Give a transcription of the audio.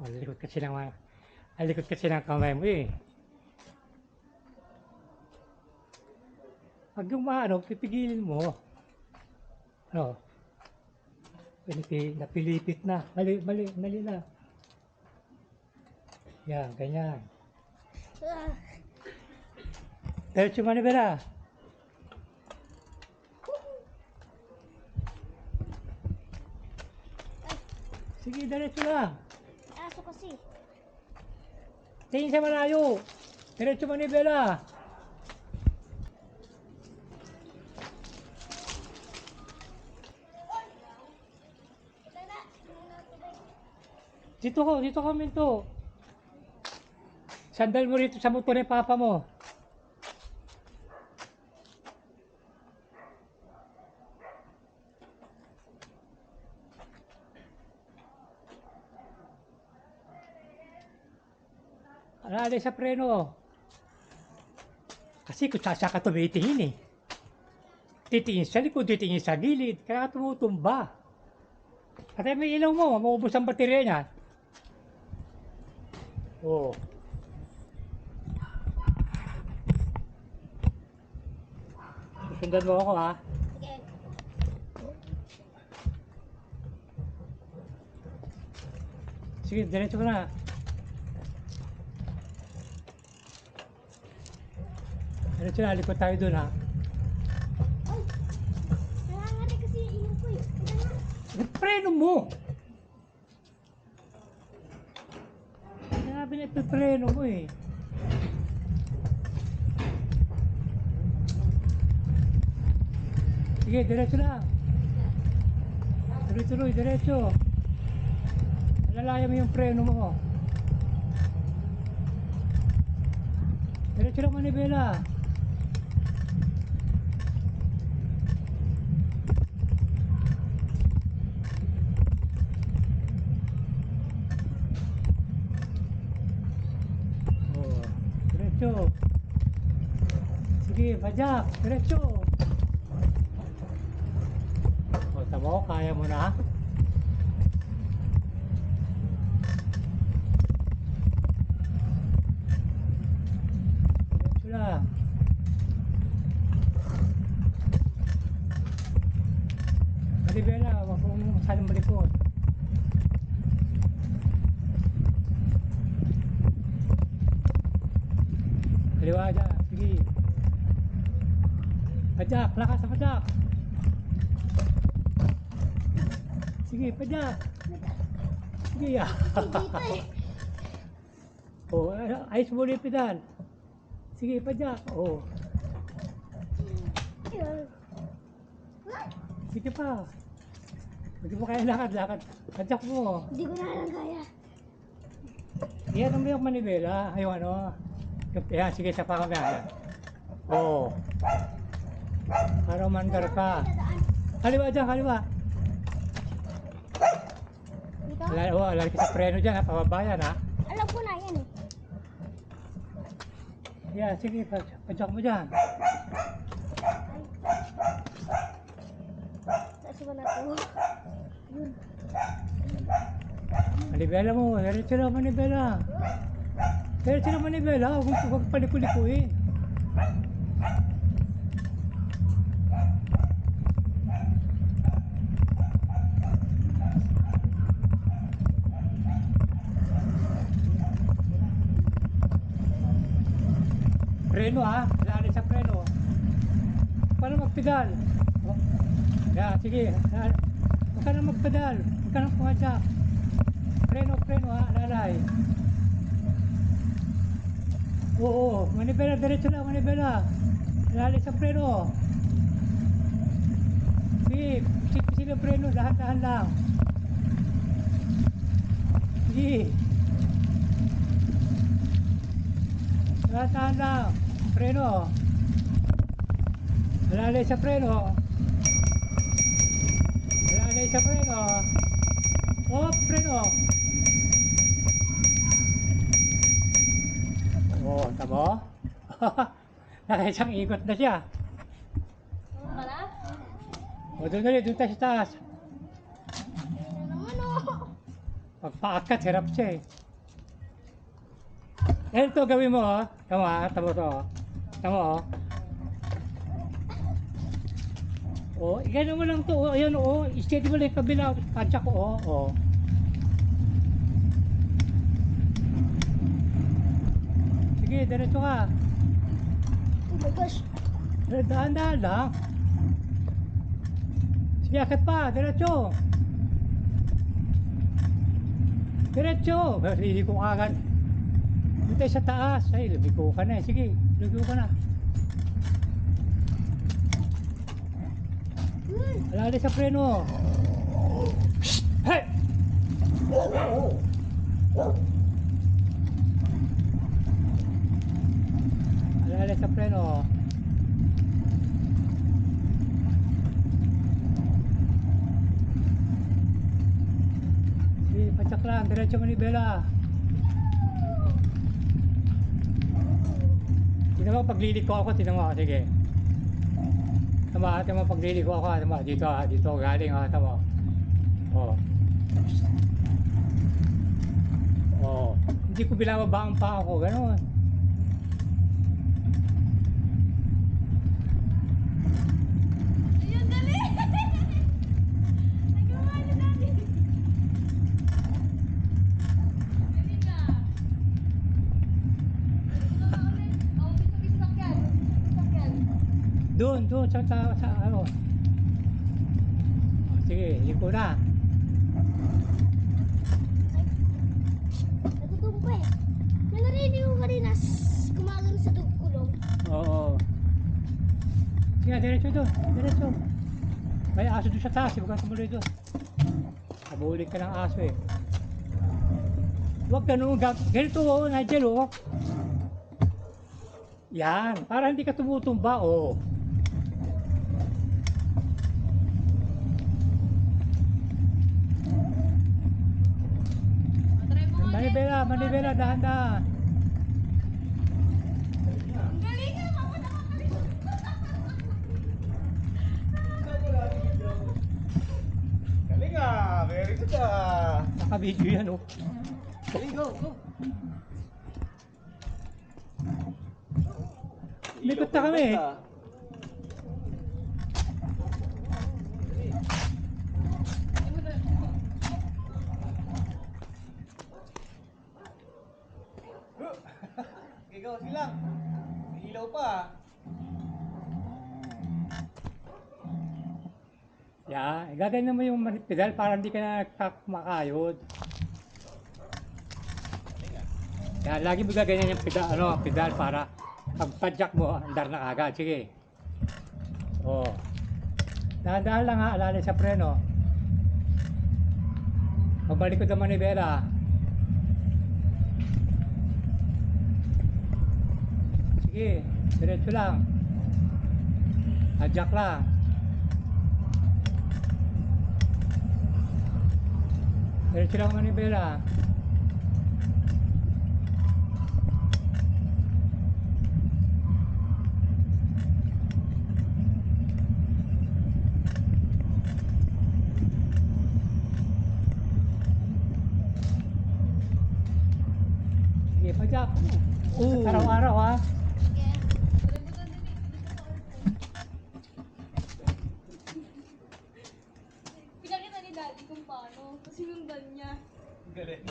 Oh, alikot kasi ng kamay mo eh. Pag yung maano, pipigilin mo. Ano? Napilipit na. Mali na. Yan, ganyan. Diretso manibela. Sige, diretso lang. Aso kasi. Tingin sa malayo. Diretso manibela. Dito ka minto. Sandal mo rito sa motor ni papa mo. Alali sa preno. Kasi kung saan ka tumitingin eh. Titingin sa likod, titingin sa gilid, kaya tumutumba. At may ilaw mo, maubos ang baterya niya. Oo. Susundan mo ako ha. Sige. Sige, diretso ka na. Diretso na, likod tayo dun ha. Ay! Nangangatay kasi yung ilaw ko eh. Preno mo! Sinabi na ito, preno mo eh. Sige, diretso lang. Tuloy-tuloy, diretso. Alalayan mo yung preno mo. Diretso lang manibela. Oh, diretso. Sige, bajak, diretso. O, tamo, kaya mo na. Diretso lang. Manibela, wag mong masalang malikot. Kaliwa dyan, sige. Pajak, lakas sa pajak. Sige, pajak. Sige, ya. Dito eh. Oh, ayos mo ulit pedal. Sige, pajak. Oh, sige pa. Hindi mo kaya lakad. Pajak mo. Hindi ko na lang kaya. Yan ang yung manibela. Yung ano. Yan, sige, sa pa kami. Oh. Para mandar ka. Kaliwa dyan, kaliwa. Dito? Lagi ka sa preno dyan, ha? Pababayan, ha? Alam ko na yan eh. Yan, sige, pajak mo dyan. Saan ba na ito? Yun. Manibela mo, diretso lang manibela. Diretso lang manibela, huwag paliko-likuin. Preno ha, lalo sa preno. Paano magpedal? Oh. Yan, sige. Huwag ka na magpedal. Huwag ka na pumadyak. Preno ha, lalay. Oo, manibela, diretso lang, manibela. Lalay sa preno. Sige, pisil ang preno, dahan-dahan lang. Sige. Dahan-dahan lang. Preno. Lalay sa preno. Lalay sa preno. Oh, preno. Oh, tamo? Nakaisang ikot na siya. Ano pala? O, doon tayo sa taas. Ano naman oh? Pag paakat, hirap siya eh. Eh, ito gawin mo, oh. Tama to, oh. Tama, oh. Oh, igano mo lang to, oh. Ayan, oh. Steady mo lang yung kabila. Padyak ko, oh. Oh. Sige, diretso ka. Oh my gosh. Dahan-dahan lang. Sige, akit pa. Diretso. Diretso. Hindi ko agad. Dito sa taas. Ay, lumiko ka na eh. Sige, lumiko ka na. Alali sa preno. Hey! Alali sa preno. Sige, patsak lang. Diretso manibela. Tingnan mo, pagliliko ako. Tingnan mo, sige. Tama, tingnan mo, pagliliko ako. Tama, dito galing. Tama. Oh. Oh. Hindi ko binababa ang paa ko. Ganon. Ayun, dali! Nagawa niyo dali! Dali nga! Ito na ulit. Oh, bisa sakyan. Sakyan. Doon, sa ano. Oh, sige, liko na. Natutong pa eh. May narinig ko kanina gumagano sa kulong. Oo. Sige, diretso doon. Diretso. May aso doon sa taas. Huwag kang tumuloy doon. Kabulik ka ng aso eh. Huwag ganun. Ganito oh, Nigel oh. Yan. Para hindi ka tumutumba oh. Try mo nga ulit. Manibela, dahan-dahan. Ang galing nga, ako nakakalit. Galing ah! Very good ah! Naka-video yan oh. Galing, go! Likot na kami eh. Okay, go, sige lang. May ilaw pa ah. Yan. Gaganyan mo yung pedal para hindi ka na makayod. Yan. Lagi mo gaganyan yung pedal para pag-padjak mo, andar na agad. Sige. Oh. Dahan-dahan lang ha, alalay sa preno. Pagbalik ko ng manibela. Sige, diretso lang. Padjak lang. Diretso lang ang manibela. Sige, padjak. Araw-araw ha. Pinakita ni Daddy kung paano. Tapos sinundan niya. Galing.